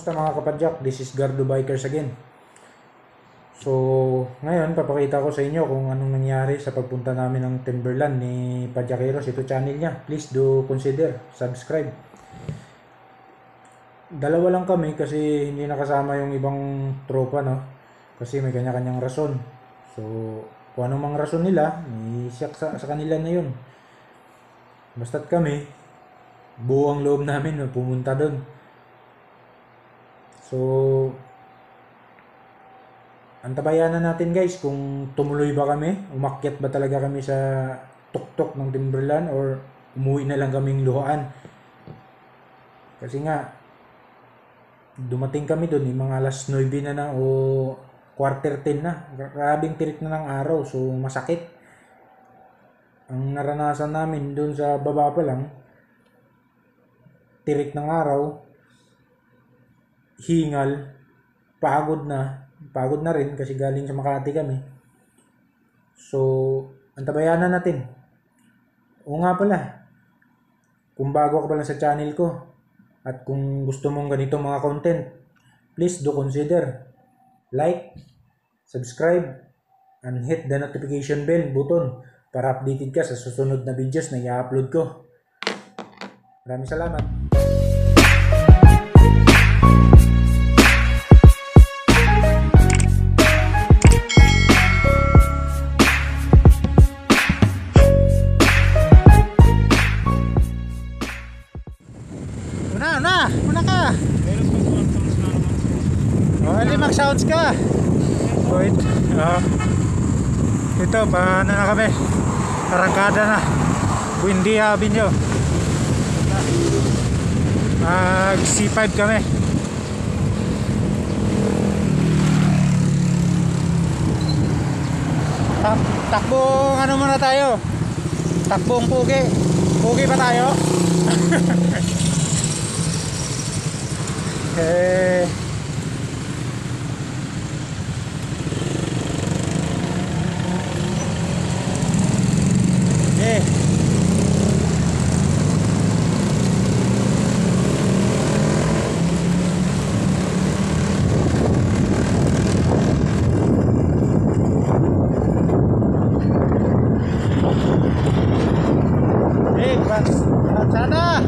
Kamusta mga kapadyak? This is Gardo Bikers again. So, ngayon papakita ko sa inyo kung anong nangyari sa pagpunta namin ng Timberland ni Padyakeros. Ito channel niya. Please do consider subscribe. Dalawa lang kami kasi hindi nakasama yung ibang tropa, no? Kasi may kanya-kanyang rason. So, kung anong mga rason nila, isiyak sa kanila na yun. Basta't kami, buo ang loob namin na pumunta doon. So, antabayanan natin guys kung tumuloy ba kami, umakyat ba talaga kami sa tuktok ng Timberland or umuwi na lang kaming luhaan. Kasi nga, dumating kami doon, mga alas 9 na o quarter 10 na. Grabing tirik na ng araw, so masakit. Ang naranasan namin doon sa baba pa lang, tirik ng araw, hingal, pagod na rin kasi galing sa Makati kami. So, antabayanan natin. O nga pala, kung bago ka pala sa channel ko at kung gusto mong ganito mga content, please do consider like, subscribe, and hit the notification bell button para updated ka sa susunod na videos na i-upload ko. Maraming salamat. Una ka. Oh, mag-sounds ka. Wait. Ito, paano na kami? Arangkada na. Buendia Avenue. C5 kami. Takbong ano muna tayo? Takbong pugi. Pugi pa tayo? Okay. Sana.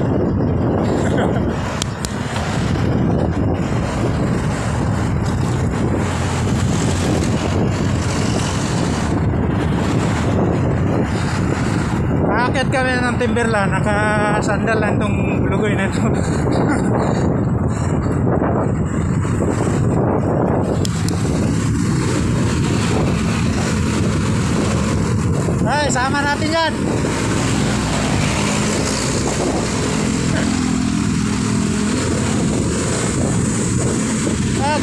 Aakit kami ng Timberland, naka-sandal lang itong lugoy na ito. Ay, sama natin yan.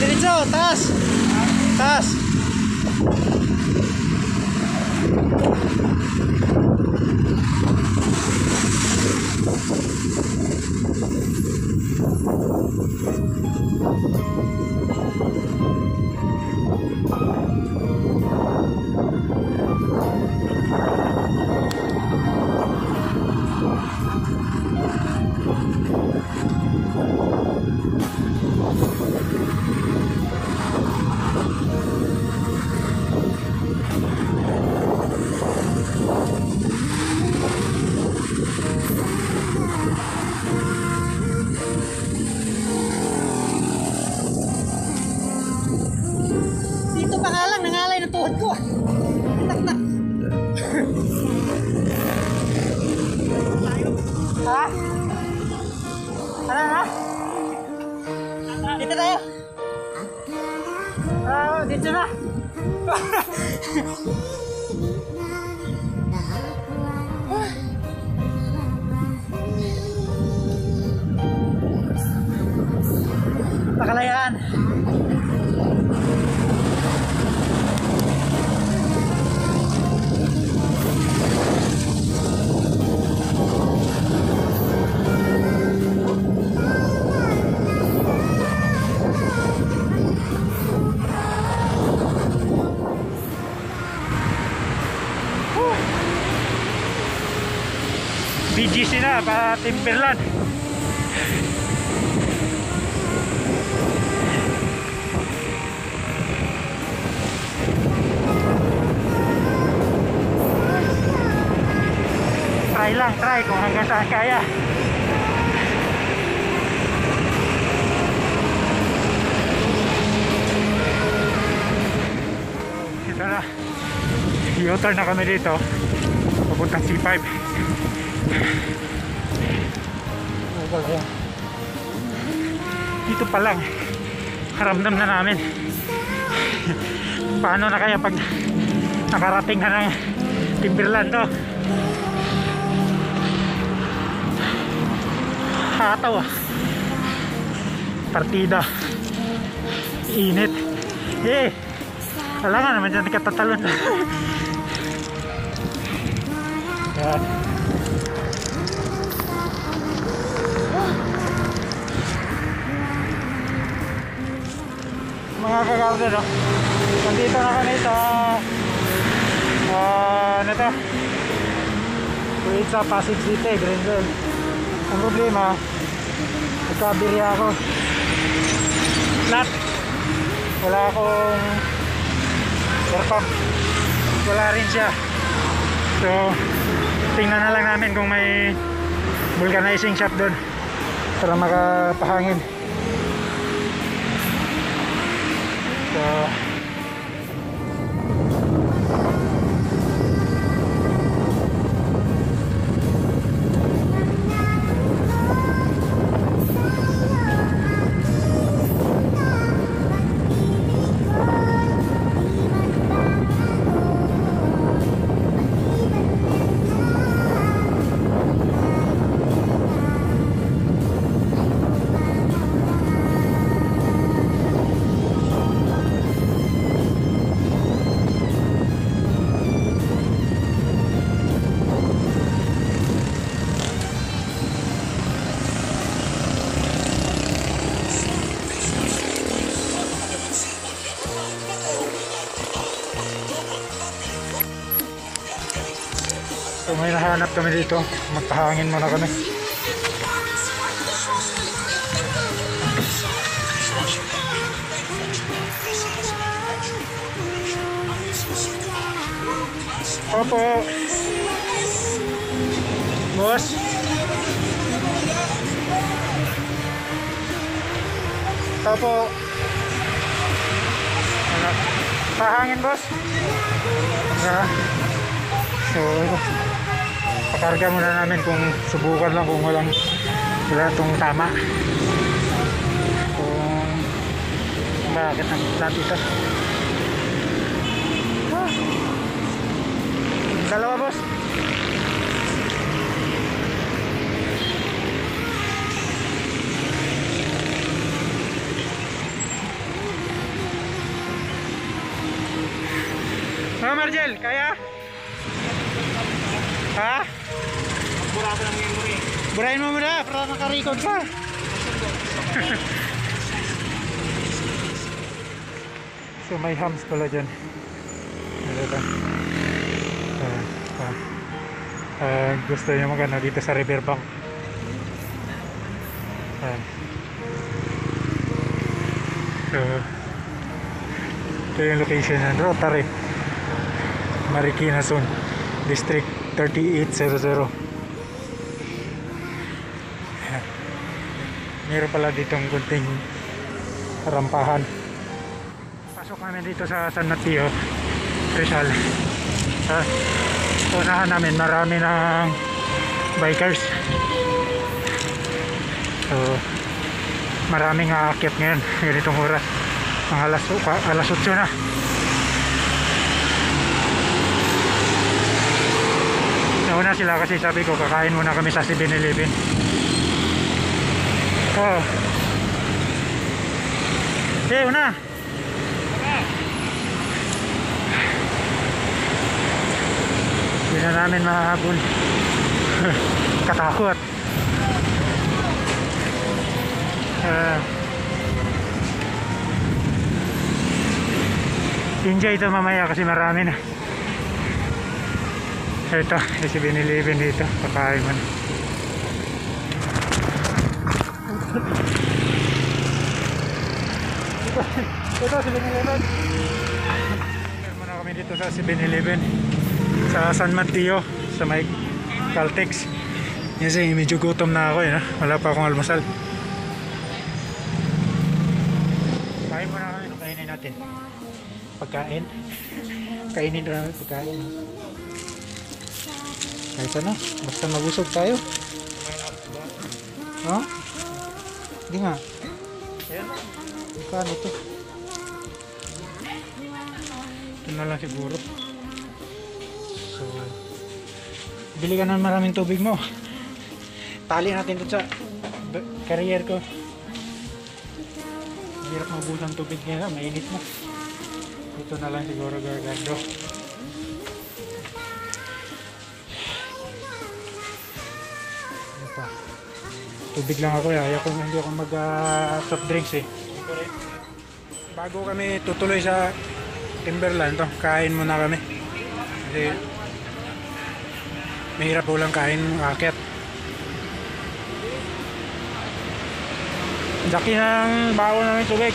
Diretso, taas. Taas. Ha? Ano na? Dito tayo. Dito na. Pakalayaan. BGC na pa Timberland. Try lang, try kung hanggang saan kaya. Ito na, U-turn na kami dito papuntang C5. Dito pa lang ramdam na namin paano na kaya pag nakarating na ng Timberland to. Hataw partida, init wala nga naman dyan katatalon. Yan. Mga kagarden, no? Nandito na kami sa ano to? Wait sa Pasig City, Greenville. Ang problema, nagkabiri ako. Wala akong air pump. Wala rin siya. So, tingnan na lang namin kung may vulcanizing shop doon para makapahangin. So, so may nahanap kami dito, magpahangin muna kami. Opo boss, opo pahangin boss. So pakarga muna namin kung subukan lang kung wala itong tama, kung bakit ang plant ito. Dalawa boss. Marjel, kaya? Ha? Bura ko ng memory. Burahin mo muna para naka-record ka. So may hams pala dyan. Gusto nyo magano dito sa riverbank. So ito yung location ng Rotary Marikina Zone District 3800. Meron pala ditong kunting rampahan. Pasok namin dito sa San Mateo Rizal. Unahan namin marami ng bikers. So maraming aakyat ngayon ganitong oras. Ang alas 8 na. Nauna sila kasi sabi ko kakain muna kami sa 7-Eleven. Una. Hindi na namin mahabol. Katakot. Enjoy ito mamaya kasi marami na. Ito, may 7-Eleven dito. Kakain man. Ito, 7-Eleven. Muna kami dito sa 7-Eleven sa San Mateo, sa may Caltex. Kasi medyo gutom na ako eh, no? Wala pa akong almusal. Kain mo na kami, kainin natin. Pagkain. Kainin na namin pagkain. Kahit ano, basta mabusog tayo. Oh? Hindi nga. Ano to? Ito na lang siguro. So, bili ka ng maraming tubig mo. Tali natin ito sa career ko. Hirap mabusan tubig ngayon, mainit na. Ito na lang siguro, gargado. Ano pa? Tubig lang ako, hindi ako mag soft drinks eh. Bago kami tutuloy sa Timberland, kain muna kami. Kasi mahirap ulang kain aakyat. Laki ng baon namin tubig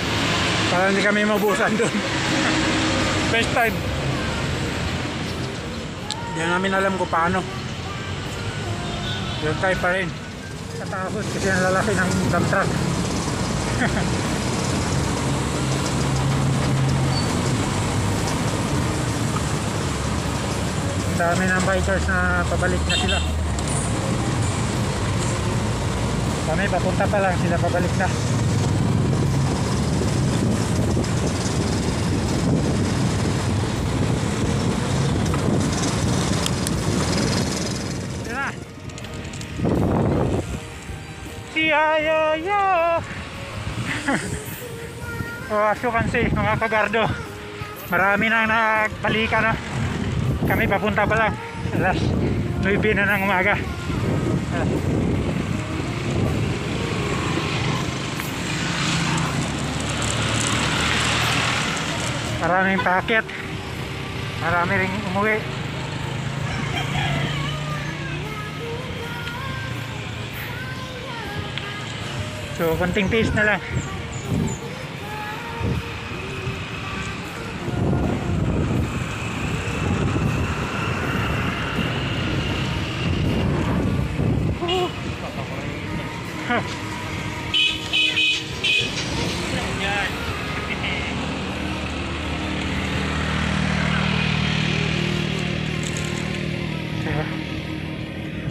para hindi kami mabusan doon. First time. Hindi namin alam kung paano. Doon tayo pa rin. Katakot kasi ang lalaki ng dump truck. Ang dami ng bikers na pabalik na sila. Kami papunta pa lang, sila pabalik na. Yan na. Siyayayo. As you can see, mga kagardo, marami nang nagbalikan na. Kami papunta pa lang. Alas 9 na ng umaga. Maraming packet. Marami ring umuwi. So, konting taste na lang.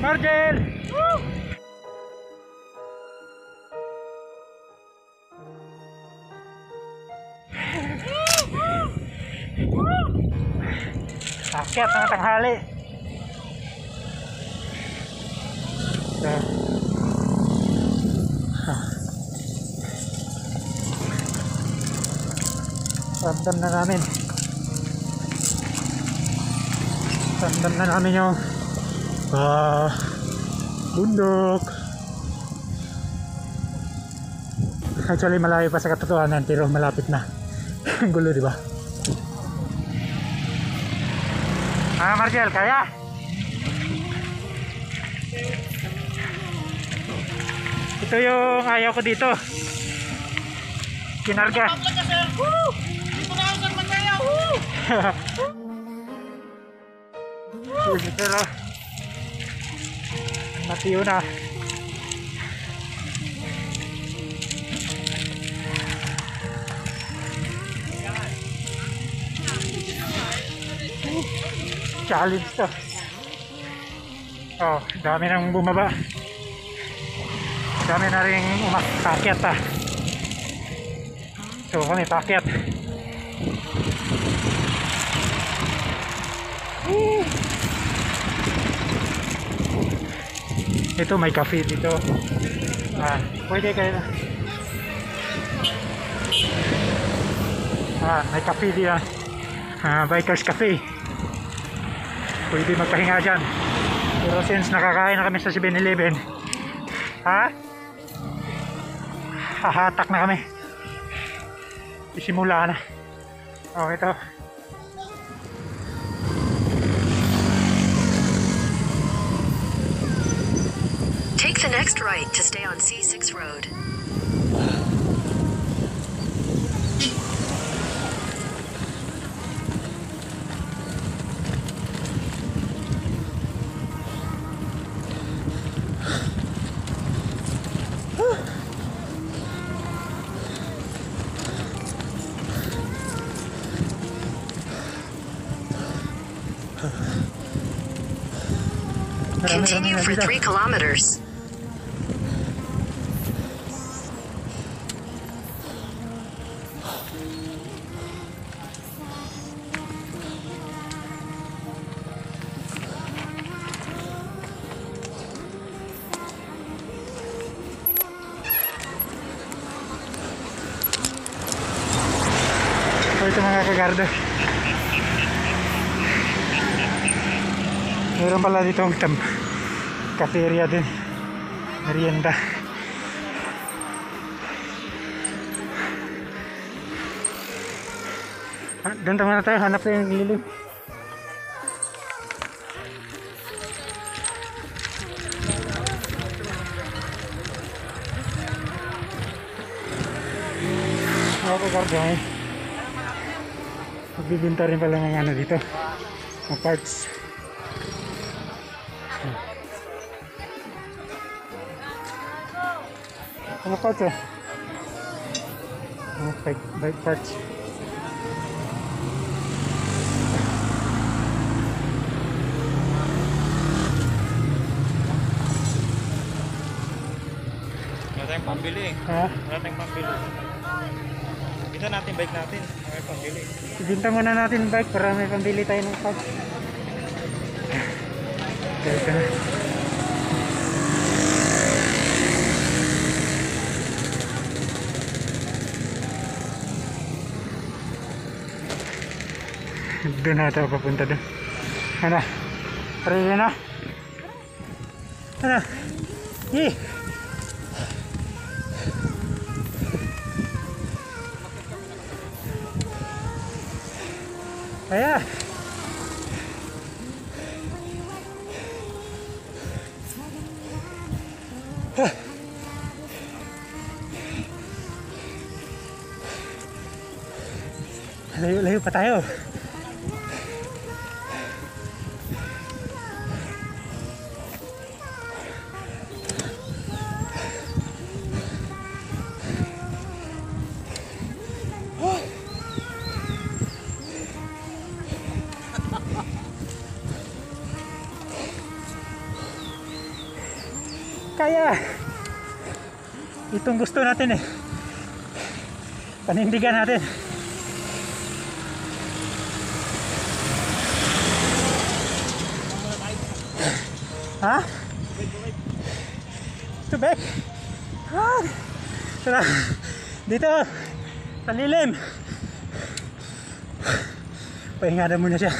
Margel! Akyat ng tanghali. Ramdam na namin. Ramdam na namin yung bundok. Actually malayo pa sa katotohanan pero malapit na. Ang gulo, di ba? Marcel, kaya? Ito yung ayaw ko dito. Kinarga. Dito na ako sa Mataya. Pero matiyo na. Challenge to. Oh, dami nang bumaba. Dami na rin umakyat ah. So kami pakyat. Ito may cafe dito. Pwede kayo. May cafe dito. Bikers Cafe. Pwede magpahinga dyan. Pero since nakakain na kami sa 7-Eleven, hahatak na kami. Isimula na. Okay to. Take the next right to stay on C6 Road. Continue for 3 kilometers. So ito mga kagardo, meron pala dito ang cafeteria din, merienda. Doon naman tayo, hanap tayo yung lilim. Mga kagardo, magbibinta rin pala ng ano dito, mga parts. Mga parts mga bike parts. Wala tayong pambili. Ha? Wala tayong pambili. Kita natin bike natin. May pambili. Ibinta muna natin yung bike para may pambili tayo ng parts. Ito na. Doon na tayo papunta doon. Ano? Ready na? Ano? Yee! Kaya! Layo-layo pa tayo. Kaya itong gusto natin panindigan natin. Ha? Tubig? Tara dito sa lilim, pahinga na muna siya.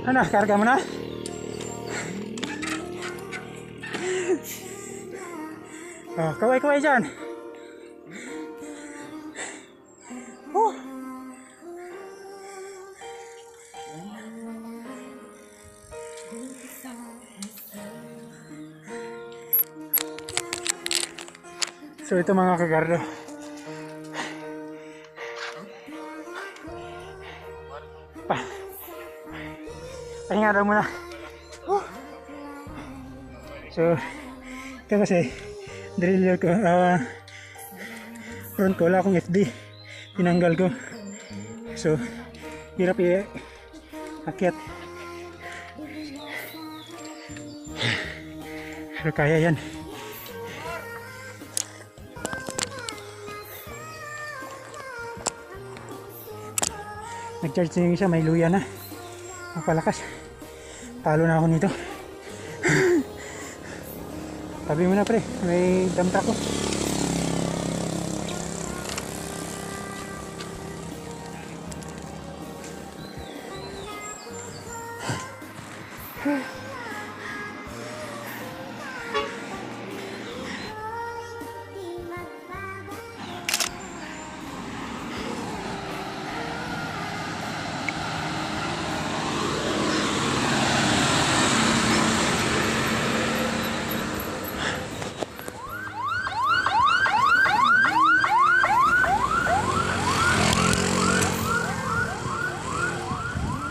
Ano, karga mo na? Oh, kaway-kaway dyan. So ito mga kagardo, pahinga daw muna. So ito kasi driller ko, front ko, wala akong FD, tinanggal ko. So hirap i-akyat, pero kaya yan. Nag-charge na yung isa, may luya na. Ang palakas. Talo na ako nito. Tabi mo na pre, may dump truck ko.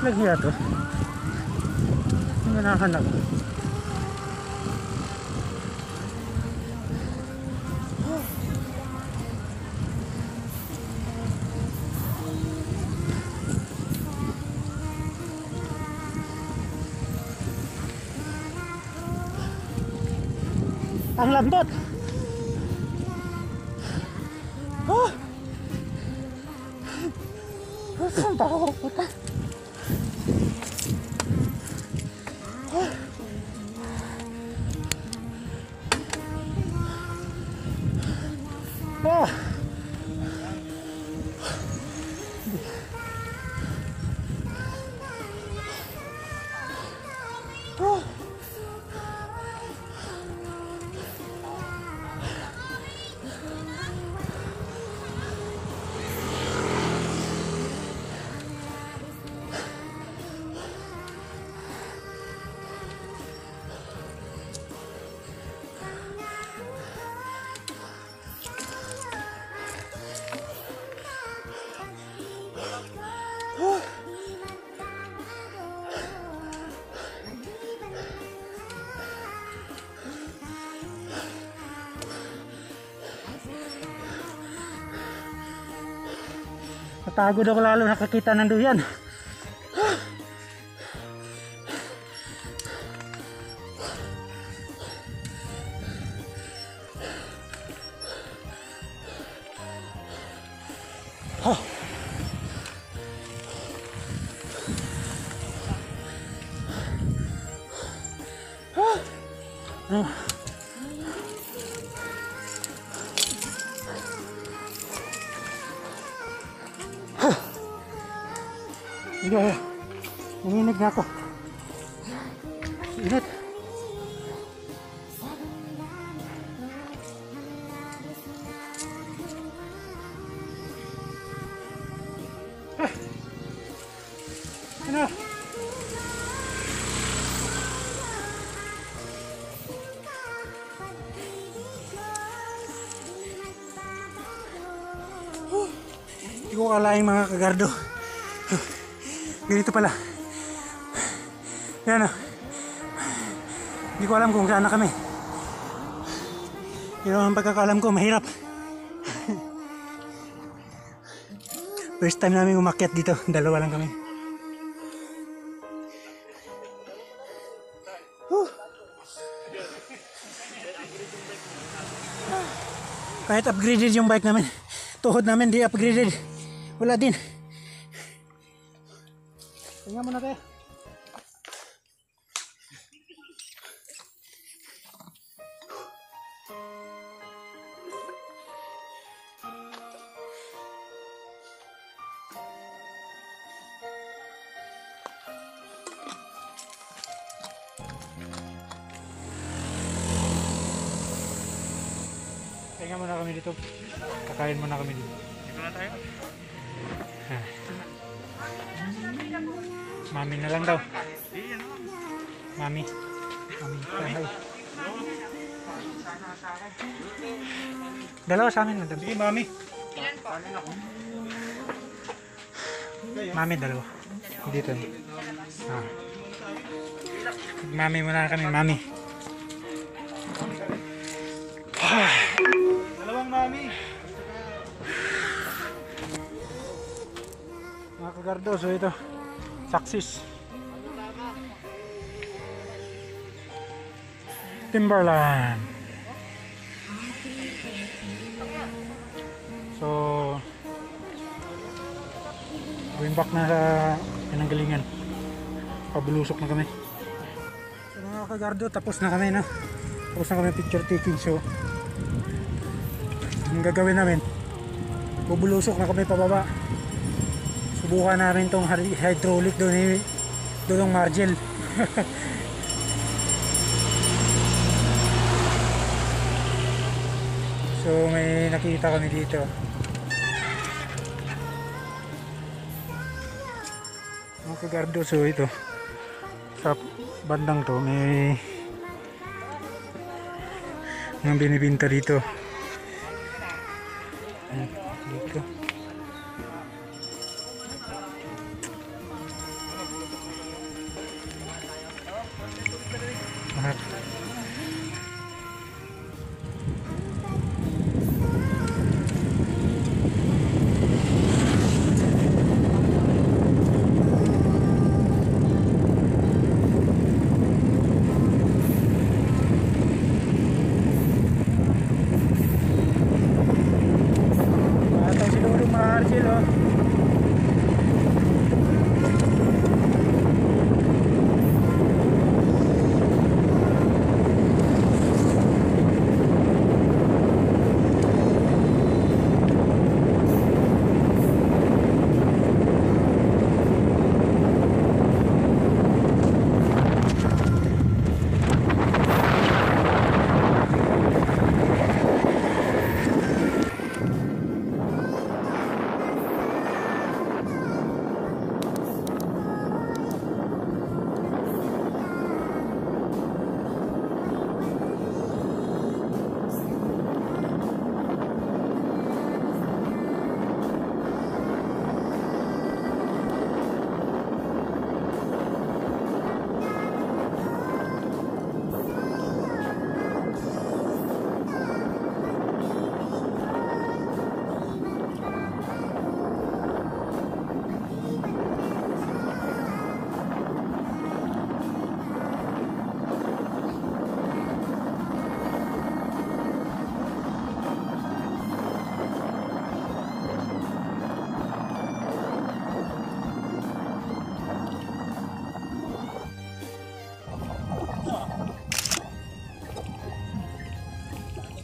flag niya to. Yung nanahanap. Ang lambot. Oh! Saan ba ako pupunta? Oh! Oh! Napagod ako lalo nakakita ng duyan. Sige, nanginig na ako. Init. Ano? Hindi ko kalaing mga kagardo. Ganito pala. Yan o. Hindi ko alam kung saan na kami. Pero ang pagkakalam ko, mahirap. First time namin umakyat dito. Dalawa lang kami. Kahit upgraded yung bike namin, tuhod namin di upgraded. Wala din. Tingnan mo na tayo. Tingnan muna kami dito. Kakain muna kami dito. Dito na tayo. Mami na lang daw. Mami. Mami. Hi. Dalawa sa amin. Sige, mami. Mami, dalawa. Dito. Ah. Mami muna kami. Mami. Dalawang mami. Mga kagardo, so ito. Success. Timberland. So going back na sa pinanggalingan. Pabulusok na kami. So mga kagardo, tapos na kami na. Tapos na kami picture taking. So ang gagawin namin, bubulusok na kami pababa. Subukan namin tong hydraulic doon ni Dulong Margel. So may nakita kami dito. Mga kagardo, so ito sa bandang to may binibinta dito. Dito. Atay si Lolo Marcel, oh.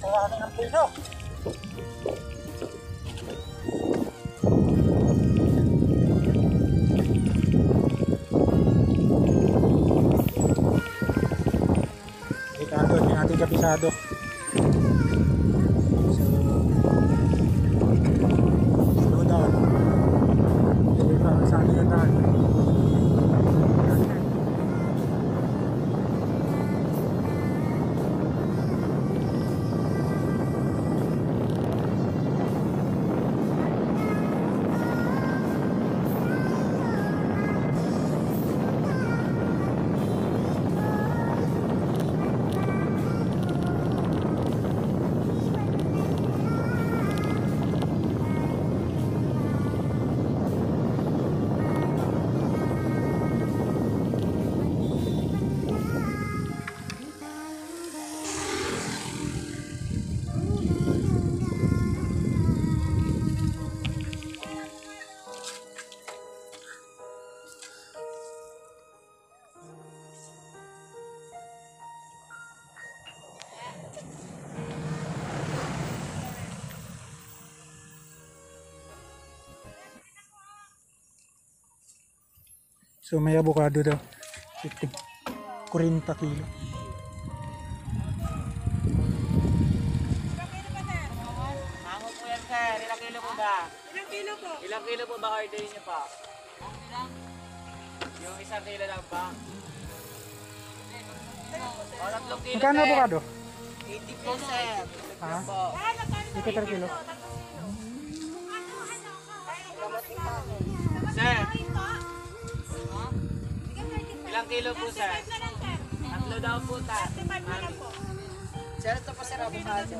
Kawanin ang piso. Delikado, hindi natin kabisado. Slow down. Hindi pa sa atin yung daan. So may avocado daw. 40 kilo. Mango po yan, sir. Ilang kilo po ba? Ilang kilo po? Ilang kilo po ba orderin niyo pa? Yung isang kilo lang ba? O, 3 kilo, Magkano sir. avocado? 80 po, sir. Ha? Po. Ito per kilo. Sir. Ilang kilo po, sir? 3 daw po, ta. Sir, ito po, sir. Avocado.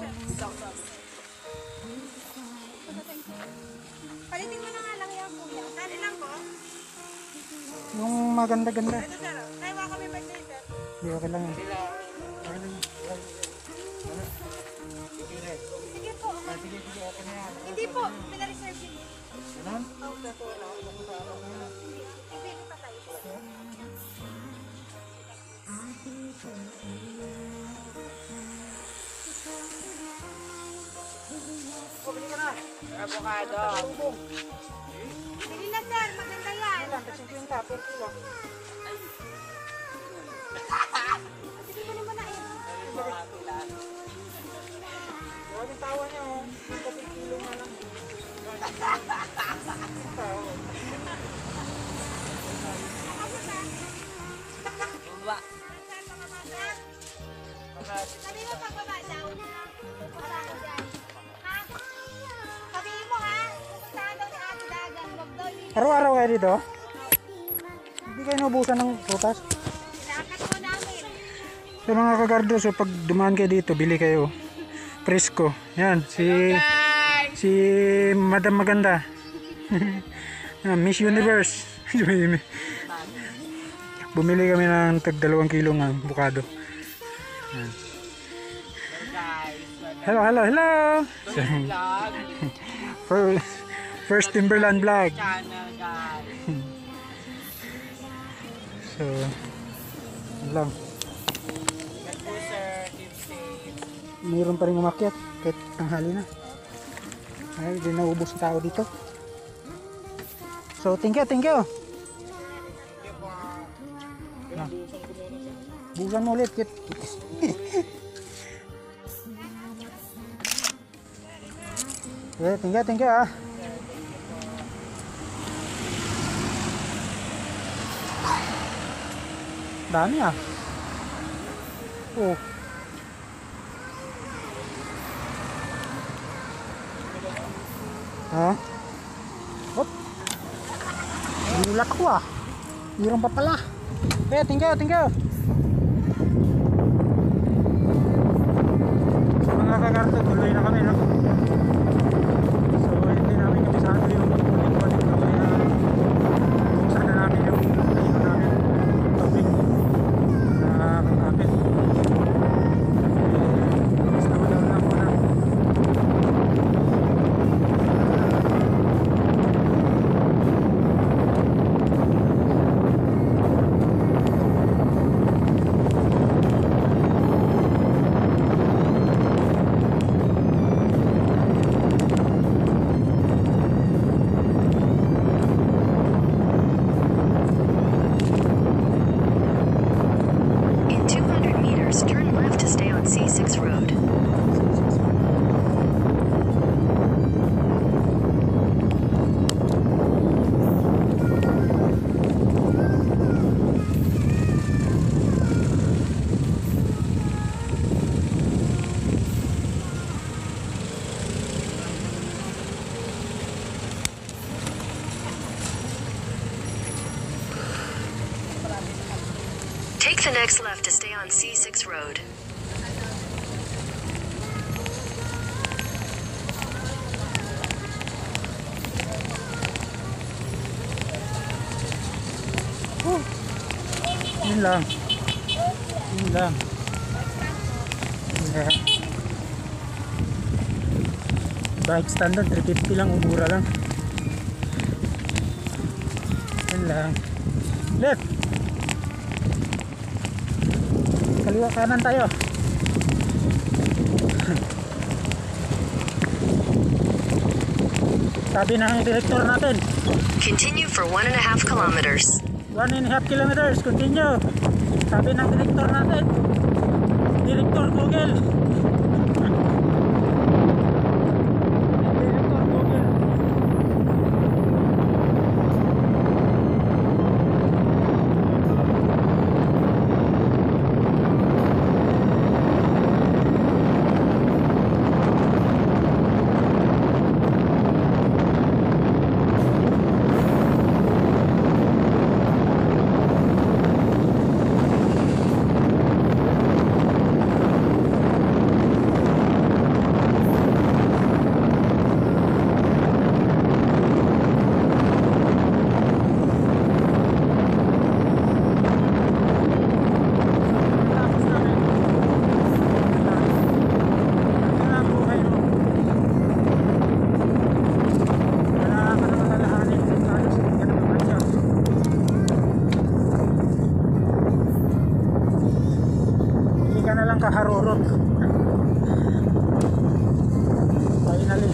Palitin mo na nga lang yan, kuya. Sali lang po. Yung maganda-ganda. Ito, sir. Kaiwa kami birthday, sir. Hindi, okay lang yun. Sige po. Hindi po. Pinareserve yun. Ibigay pa tayo. Avocado. Sige na, sir. Maganda yan. Sige ko naman na eh. Yung tawa niya, oh. 40 kilo nga lang. Baba. Sabi mo pagbaba daw. Marami dyan. Ha? Sabihin mo ha. Pupuntahan daw ni Ate Dagan. Wag daw yun. Araw-araw kayo dito? Hindi kayo naubusan ng prutas? Inakat po namin. So mga kagardo, so pag dumaan kayo dito, bili kayo. Presko. Yan, si Madam Maganda. Miss Universe. Bumili kami ng tag 2 kilo ng bukado. Yan. Hello, hello, hello. First Timberland vlog. So, yun lang. Mayroon pa rin umakyat kahit tanghali na. Ay, hindi naubos ang tao dito. So, thank you, thank you. Na. Busan mo ulit. Okay, thank you ah. Dami ah. Oh. Ha? Hop. Gulat ko ah. Meron pa pala. Okay, thank you, thank you. So mga kagarto, tuloy na kami, no? So hindi namin kabisado yung kulit-kulit na kaya kung saan na namin yung ayun namin topic na kapit. Slow down lang muna. In 200 meters, turn left to stay on C6 road. Take the next left to stay on C6 road. Yun lang. Yun lang. Yeah. Bike standard 350 lang, mura lang. Yun lang. Left. Kaliwa kanan tayo. Sabi ng director natin, Continue for 1.5 kilometers. 1.5 kilometers, continue. Sabi ng director natin, Director Google. Director Google. Kaharurot. Finally.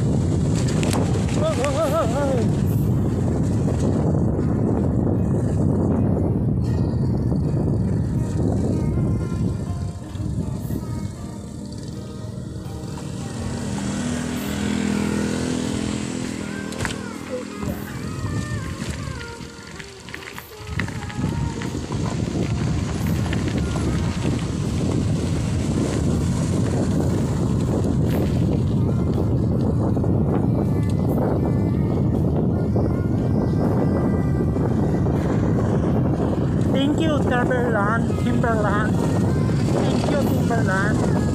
Thank you, Timberland. Thank lahat.